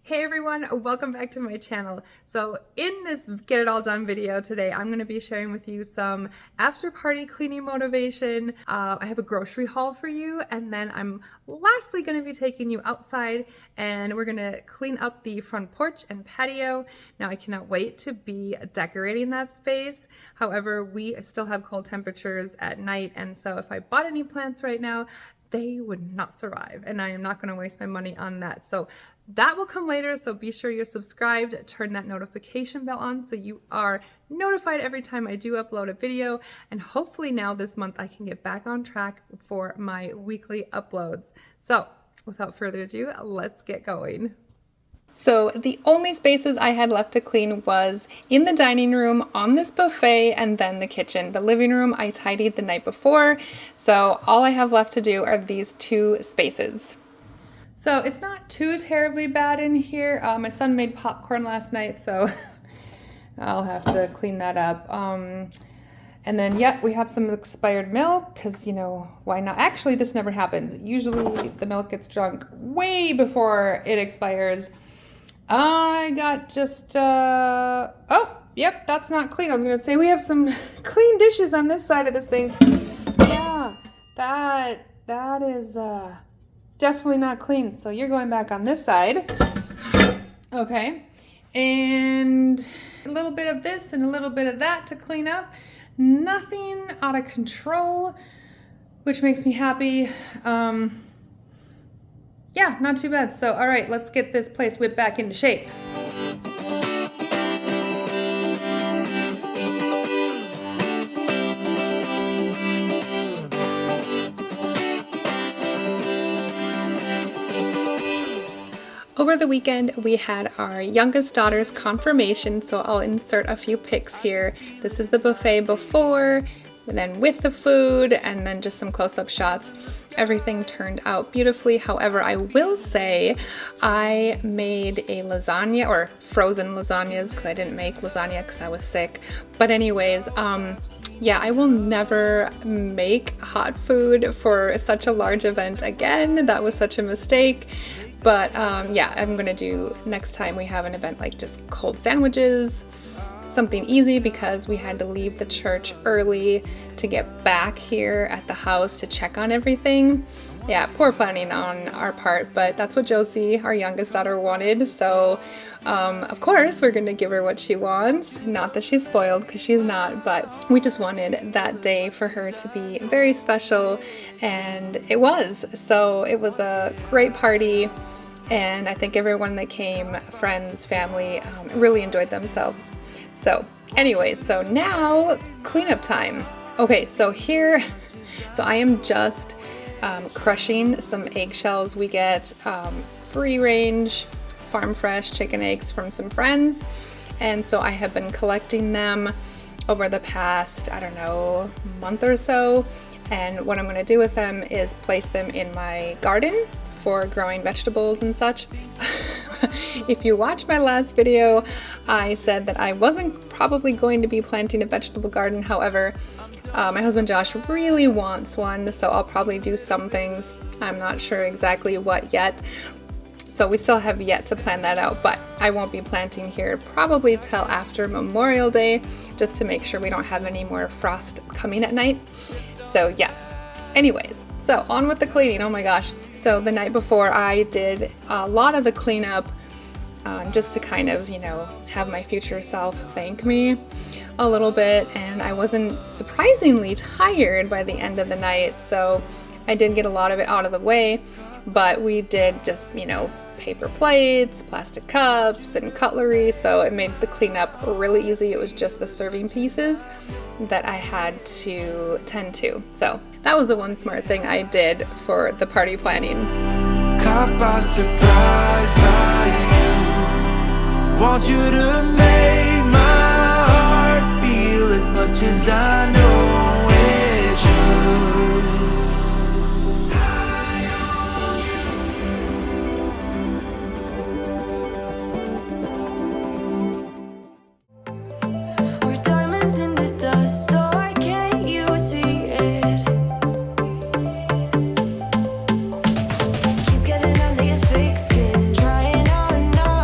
Hey everyone, welcome back to my channel. So in this Get It All Done video today, I'm going to be sharing with you some after party cleaning motivation. I have a grocery haul for you, and then I'm lastly going to be taking you outside and we're going to clean up the front porch and patio. Now I cannot wait to be decorating that space. However, we still have cold temperatures at night, and so if I bought any plants right now, they would not survive, and I am not going to waste my money on that. So that will come later, so be sure you're subscribed, turn that notification bell on so you are notified every time I do upload a video, and hopefully now this month I can get back on track for my weekly uploads. So without further ado, let's get going. So the only spaces I had left to clean was in the dining room, on this buffet, and then the kitchen. The living room I tidied the night before, so all I have left to do are these two spaces. So it's not too terribly bad in here. My son made popcorn last night, so I'll have to clean that up. And then, yeah, we have some expired milk, because, you know, why not? Actually, this never happens. Usually the milk gets drunk way before it expires. I got just, oh, yep, that's not clean. I was going to say we have some clean dishes on this side of the sink. Yeah, that is, definitely not clean. So you're going back on this side. Okay. And a little bit of this and a little bit of that to clean up. Nothing out of control, which makes me happy. Yeah, not too bad. So, all right, let's get this place whipped back into shape. Over the weekend, we had our youngest daughter's confirmation, so I'll insert a few pics here. This is the buffet before, and then with the food, and then just some close-up shots. Everything turned out beautifully. However, I will say I made a lasagna, or frozen lasagnas, because I didn't make lasagna because I was sick. But anyways, yeah, I will never make hot food for such a large event again. That was such a mistake. But yeah, I'm gonna do next time we have an event like just cold sandwiches, something easy, because we had to leave the church early to get back here at the house to check on everything. Yeah, poor planning on our part, but that's what Josie, our youngest daughter, wanted. So of course we're gonna give her what she wants. Not that she's spoiled, because she's not, but we just wanted that day for her to be very special, and it was. So it was a great party. And I think everyone that came, friends, family, really enjoyed themselves. So anyways, so now cleanup time. Okay, so here, so I am just crushing some eggshells. We get free range, farm fresh chicken eggs from some friends. And so I have been collecting them over the past, I don't know, month or so. And what I'm gonna do with them is place them in my garden for growing vegetables and such. If you watched my last video, I said that I wasn't probably going to be planting a vegetable garden. However, my husband Josh really wants one, so I'll probably do some things. I'm not sure exactly what yet. So we still have yet to plan that out, but I won't be planting here probably till after Memorial Day, just to make sure we don't have any more frost coming at night. So yes. Anyways, so on with the cleaning. Oh my gosh. So the night before, I did a lot of the cleanup just to kind of, you know, have my future self thank me a little bit. And I wasn't surprisingly tired by the end of the night. So I did get a lot of it out of the way, but we did just, you know, paper plates, plastic cups, and cutlery. So it made the cleanup really easy. It was just the serving pieces that I had to tend to. So that was the one smart thing I did for the party planning. Caught by surprise by you. Want you to make my heart feel as much as I know it should. We're diamonds in the dust, oh, why can't you see it? Keep getting under your thick skin, trying on and on.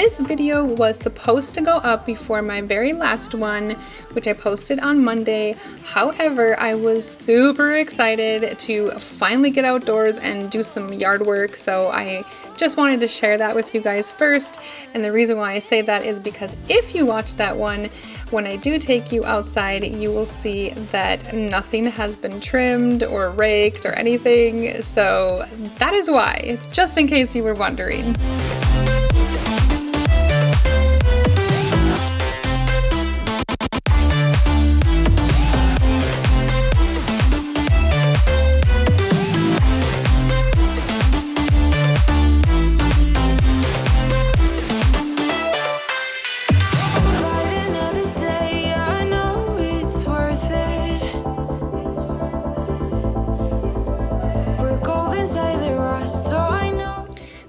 this video was supposed to go up before my very last one, which I posted on Monday. However, I was super excited to finally get outdoors and do some yard work, so I just wanted to share that with you guys first. And the reason why I say that is because if you watch that one, when I do take you outside, you will see that nothing has been trimmed or raked or anything. So that is why, just in case you were wondering.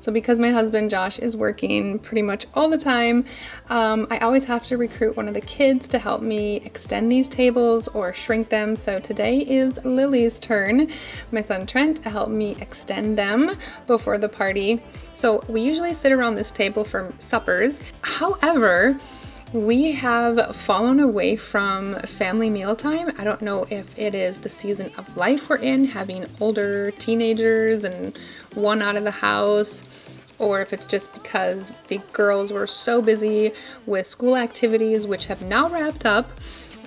So because my husband Josh is working pretty much all the time, I always have to recruit one of the kids to help me extend these tables or shrink them. So today is Lily's turn, my son Trent, to help me extend them before the party. So we usually sit around this table for suppers. However, we have fallen away from family mealtime. I don't know if it is the season of life we're in, having older teenagers and one out of the house, or if it's just because the girls were so busy with school activities, which have now wrapped up.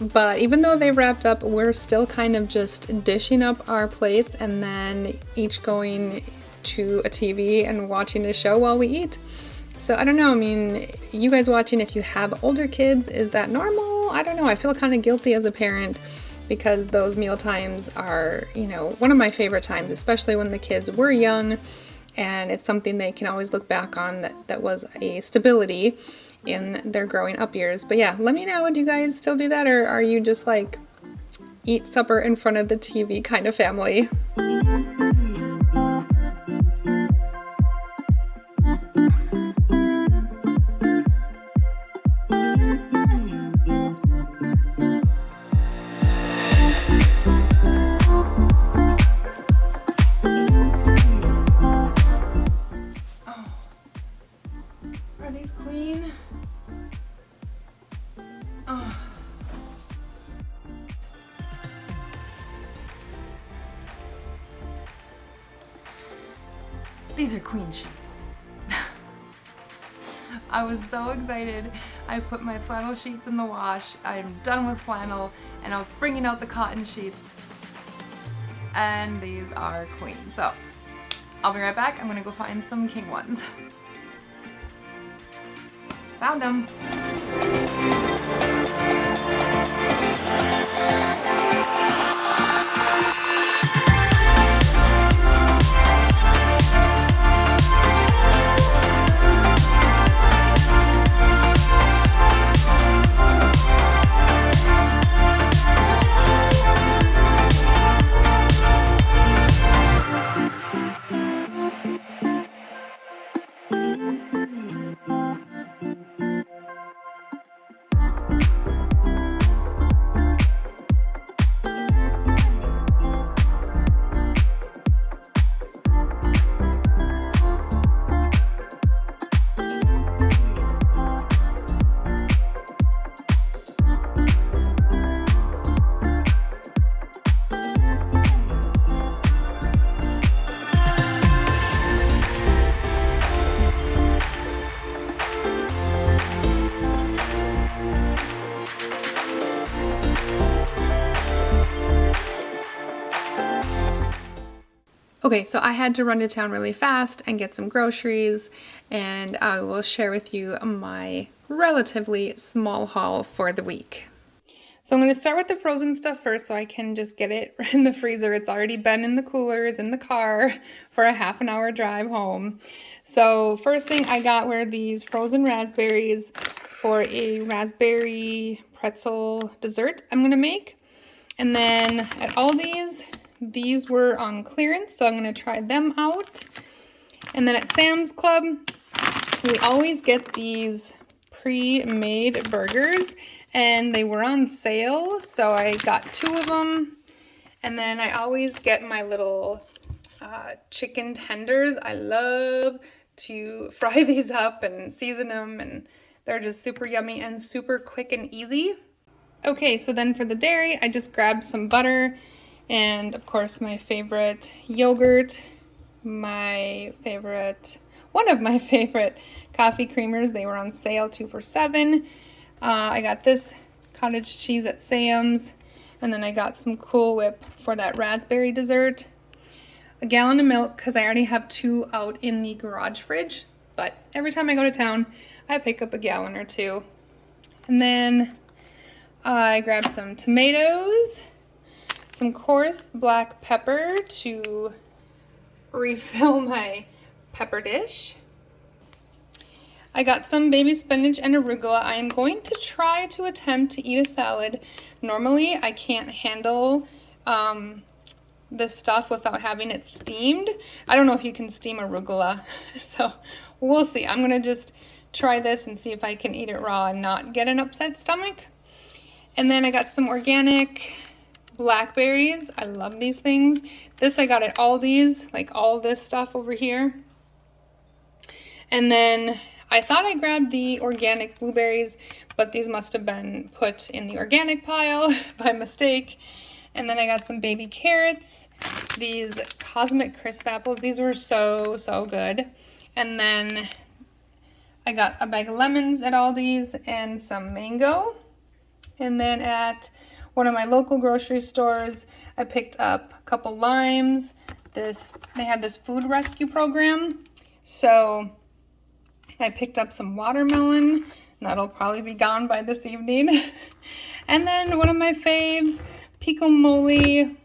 But even though they wrapped up, we're still kind of just dishing up our plates and then each going to a TV and watching a show while we eat. So I don't know, I mean, you guys watching, if you have older kids, is that normal? I don't know, I feel kind of guilty as a parent because those meal times are, you know, one of my favorite times, especially when the kids were young, and it's something they can always look back on that was a stability in their growing up years. But yeah, let me know, do you guys still do that, or are you just like eat supper in front of the TV kind of family? Are these clean? Oh. These are queen sheets. I was so excited. I put my flannel sheets in the wash. I'm done with flannel, and I was bringing out the cotton sheets, and these are queen. So I'll be right back. I'm gonna go find some king ones. Found them. Okay, so I had to run to town really fast and get some groceries, and I will share with you my relatively small haul for the week. So I'm going to start with the frozen stuff first so I can just get it in the freezer. It's already been in the coolers in the car for a half an hour drive home. So first thing I got were these frozen raspberries for a raspberry pretzel dessert I'm going to make. And then at Aldi's, these were on clearance, so I'm going to try them out. And then at Sam's Club, we always get these pre-made burgers, and they were on sale, so I got 2 of them. And then I always get my little chicken tenders. I love to fry these up and season them, and they're just super yummy and super quick and easy. Okay, so then for the dairy, I just grabbed some butter and of course my favorite yogurt, one of my favorite coffee creamers. They were on sale 2 for $7. I got this cottage cheese at Sam's, and then I got some Cool Whip for that raspberry dessert. A gallon of milk because I already have 2 out in the garage fridge, but every time I go to town, I pick up a gallon or 2. And then I grabbed some tomatoes, some coarse black pepper to refill my pepper dish. I got some baby spinach and arugula. I am going to try to attempt to eat a salad. Normally, I can't handle this stuff without having it steamed. I don't know if you can steam arugula, so we'll see. I'm gonna just try this and see if I can eat it raw and not get an upset stomach. And then I got some organic blackberries. I love these things. This I got at Aldi's, like all this stuff over here. And then I thought I grabbed the organic blueberries, but these must have been put in the organic pile by mistake. And then I got some baby carrots, these Cosmic Crisp apples. These were so, so good. And then I got a bag of lemons at Aldi's and some mango. And then at one of my local grocery stores, I picked up a couple limes. They had this food rescue program. So I picked up some watermelon. That'll probably be gone by this evening. And then one of my faves, pico mole,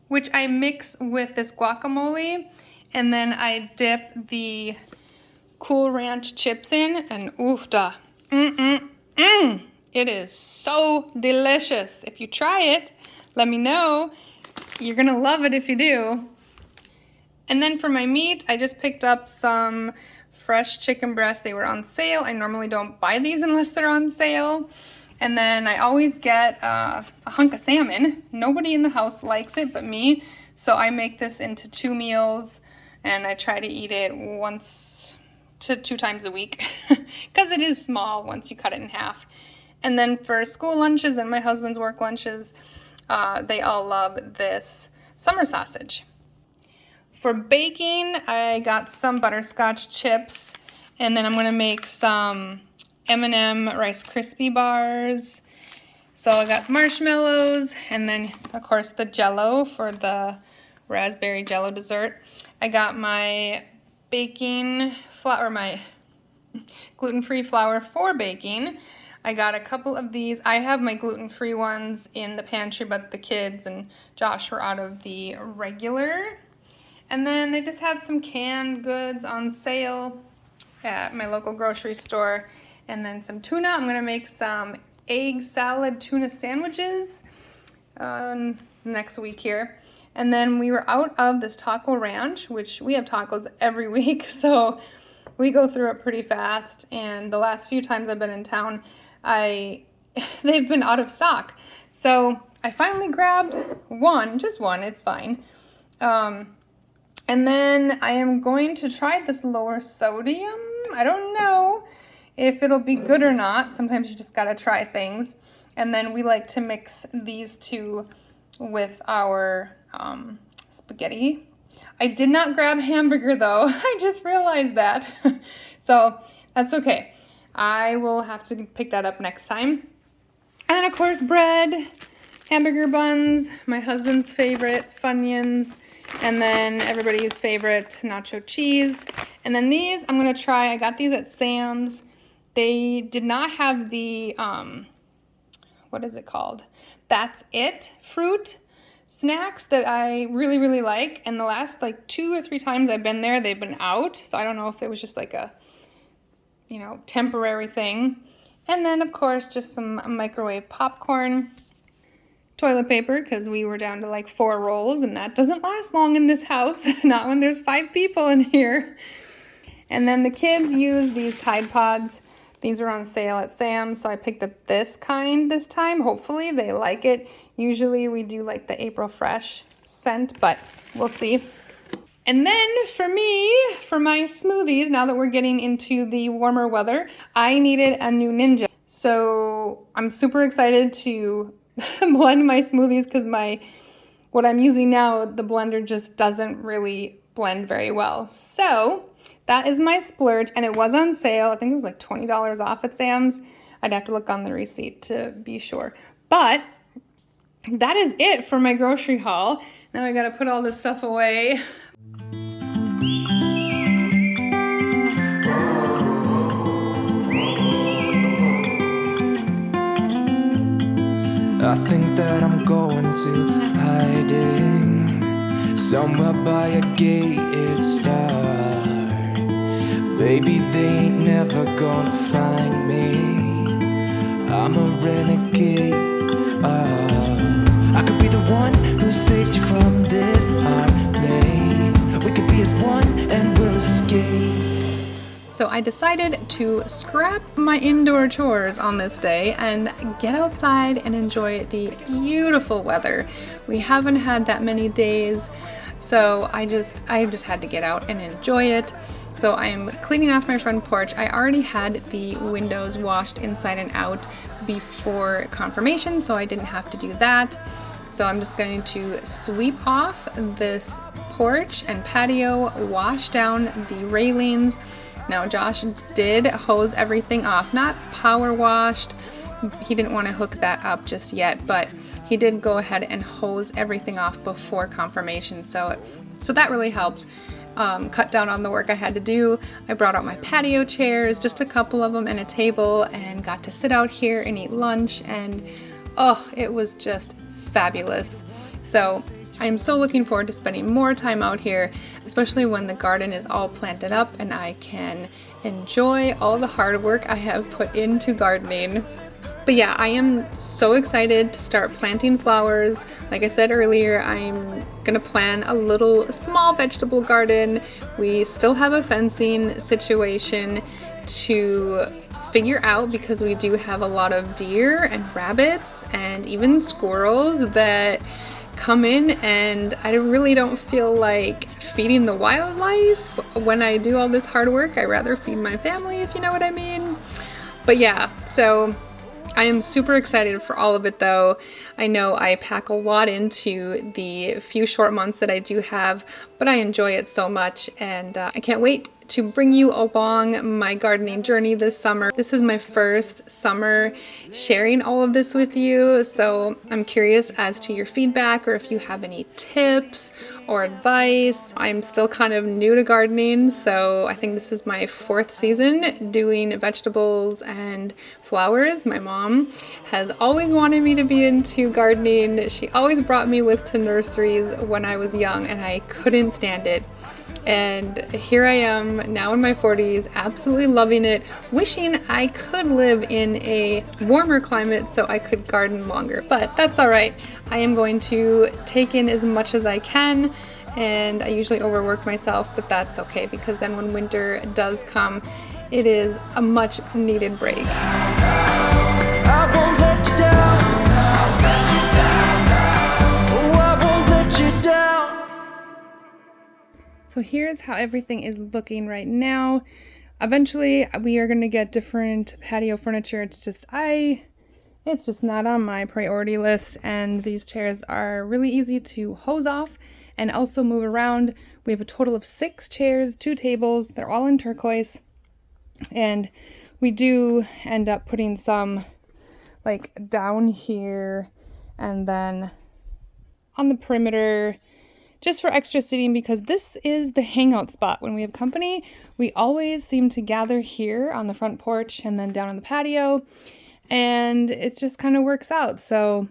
which I mix with this guacamole. And then I dip the Cool Ranch chips in, and oof da. It is so delicious. If you try it, let me know. You're gonna love it if you do. And then for my meat, I just picked up some fresh chicken breasts. They were on sale. I normally don't buy these unless they're on sale. And then I always get a hunk of salmon. Nobody in the house likes it but me. So I make this into 2 meals, and I try to eat it 1 to 2 times a week because it is small once you cut it in half. And then for school lunches and my husband's work lunches, they all love this summer sausage. For baking, I got some butterscotch chips, and then I'm gonna make some M&M Rice Krispie bars. So I got marshmallows, and then of course the Jell-O for the raspberry Jell-O dessert. I got my baking flour, my gluten-free flour for baking. I got a couple of these. I have my gluten-free ones in the pantry, but the kids and Josh were out of the regular. And then they just had some canned goods on sale at my local grocery store. And then some tuna. I'm gonna make some egg salad tuna sandwiches next week here. And then we were out of this taco ranch, which we have tacos every week, so we go through it pretty fast. And the last few times I've been in town, they've been out of stock. So I finally grabbed one, just one, it's fine. And then I am going to try this lower sodium. I don't know if it'll be good or not. Sometimes you just gotta try things. And then we like to mix these two with our spaghetti. I did not grab hamburger though. I just realized that. So that's okay. I will have to pick that up next time. And of course, bread, hamburger buns, my husband's favorite, Funyuns, and then everybody's favorite, nacho cheese. And then these, I'm gonna try. I got these at Sam's. They did not have the, what is it called? That's It fruit snacks that I really, really like. And the last like 2 or 3 times I've been there, they've been out. So I don't know if it was just like a, temporary thing. And then of course, just some microwave popcorn, toilet paper, because we were down to like 4 rolls, and that doesn't last long in this house, not when there's 5 people in here. And then the kids use these Tide Pods. These were on sale at Sam's, so I picked up this kind this time. Hopefully they like it. Usually we do like the April Fresh scent, but we'll see. And then for me, for my smoothies, now that we're getting into the warmer weather, I needed a new Ninja. So I'm super excited to blend my smoothies because what I'm using now, the blender just doesn't really blend very well. So that is my splurge, and it was on sale. I think it was like $20 off at Sam's. I'd have to look on the receipt to be sure. But that is it for my grocery haul. Now I gotta put all this stuff away. I think that I'm going to hiding somewhere by a gated star. Baby, they ain't never gonna find me. I'm a renegade. I could be the one who saved you from this hard place. We could be as one and we'll escape. So I decided to scrap my indoor chores on this day and get outside and enjoy the beautiful weather. We haven't had that many days, so I just had to get out and enjoy it. So I'm cleaning off my front porch. I already had the windows washed inside and out before confirmation, so I didn't have to do that. So I'm just going to sweep off this porch and patio, wash down the railings. Now Josh did hose everything off, not power washed. He didn't want to hook that up just yet, but he did go ahead and hose everything off before confirmation. So that really helped cut down on the work I had to do. I brought out my patio chairs, just a couple of them, and a table, and got to sit out here and eat lunch, and oh, it was just fabulous. So I'm so looking forward to spending more time out here, especially when the garden is all planted up and I can enjoy all the hard work I have put into gardening. But yeah, I am so excited to start planting flowers. Like I said earlier, I'm gonna plan a little small vegetable garden. We still have a fencing situation to figure out because we do have a lot of deer and rabbits and even squirrels that come in, and I really don't feel like feeding the wildlife when I do all this hard work. I'd rather feed my family, if you know what I mean. But yeah, so I am super excited for all of it though. I know I pack a lot into the few short months that I do have, but I enjoy it so much, and I can't wait to bring you along my gardening journey this summer. This is my first summer sharing all of this with you, so I'm curious as to your feedback or if you have any tips or advice. I'm still kind of new to gardening, so I think this is my 4th season doing vegetables and flowers. My mom has always wanted me to be into gardening. She always brought me to nurseries when I was young, and I couldn't stand it. And here I am now in my 40s, absolutely loving it, wishing I could live in a warmer climate so I could garden longer. But that's all right. I am going to take in as much as I can, and I usually overwork myself, but that's okay because then when winter does come, it is a much needed break. I won't let you down. Oh, I won't let you down. So here's how everything is looking right now. Eventually we are going to get different patio furniture. It's just not on my priority list, and these chairs are really easy to hose off and also move around. We have a total of 6 chairs, 2 tables. They're all in turquoise, and we do end up putting some like down here and then on the perimeter just for extra seating, because this is the hangout spot. When we have company, we always seem to gather here on the front porch and then down on the patio, and it just kind of works out. So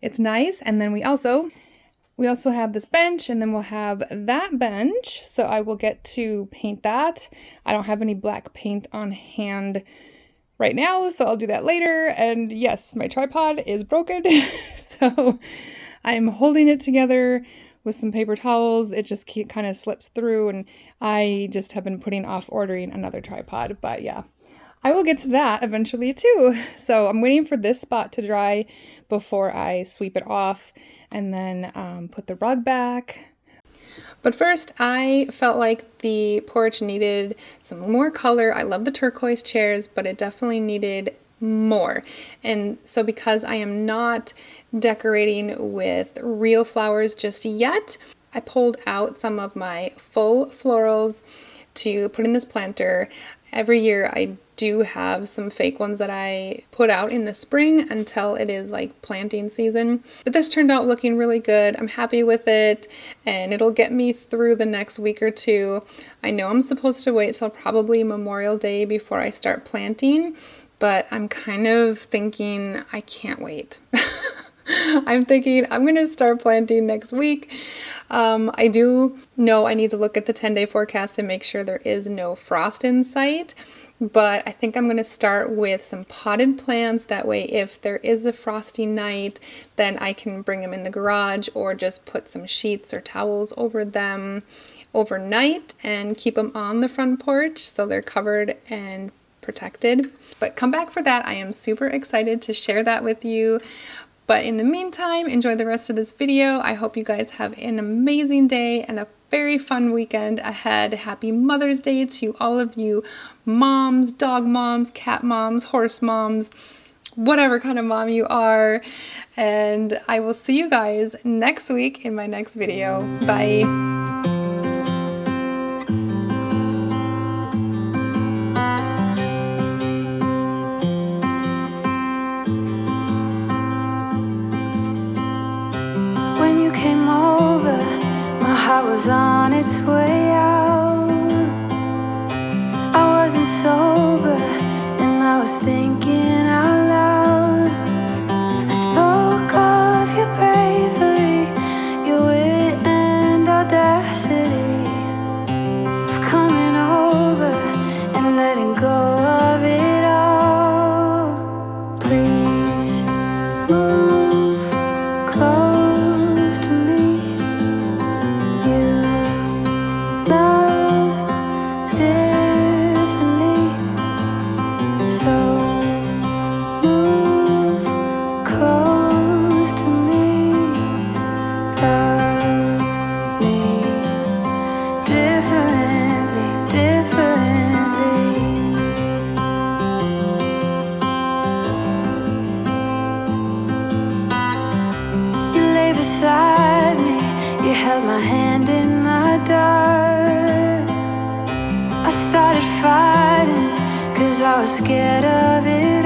it's nice. And then we also have this bench, and then we'll have that bench. So I will get to paint that. I don't have any black paint on hand right now, so I'll do that later. And yes, my tripod is broken. So I'm holding it together with some paper towels. It just kind of slips through, and I just have been putting off ordering another tripod. But yeah, I will get to that eventually too. So I'm waiting for this spot to dry before I sweep it off and then put the rug back. But first, I felt like the porch needed some more color. I love the turquoise chairs, but it definitely needed more. And so because I am not decorating with real flowers just yet, I pulled out some of my faux florals to put in this planter. Every year I do have some fake ones that I put out in the spring until it is like planting season. But this turned out looking really good. I'm happy with it, and it'll get me through the next week or two. I know I'm supposed to wait till probably Memorial Day before I start planting, but I'm kind of thinking I can't wait. I'm thinking I'm going to start planting next week. I do know I need to look at the 10-day forecast and make sure there is no frost in sight. But I think I'm going to start with some potted plants. That way, if there is a frosty night, then I can bring them in the garage or just put some sheets or towels over them overnight and keep them on the front porch so they're covered and protected. But come back for that. I am super excited to share that with you. But in the meantime, enjoy the rest of this video. I hope you guys have an amazing day and a very fun weekend ahead. Happy Mother's Day to all of you moms, dog moms, cat moms, horse moms, whatever kind of mom you are. And I will see you guys next week in my next video. Bye. When you came over, my heart was on its way out. I wasn't sober, and I was thinking out loud. I spoke of your bravery, your wit and audacity, of coming over and letting go of it all. Please move close to me. You love differently, so move close to me. Love me differently, differently. You lay beside me, you held my hand in the dark. I started fighting, 'cause I was scared of it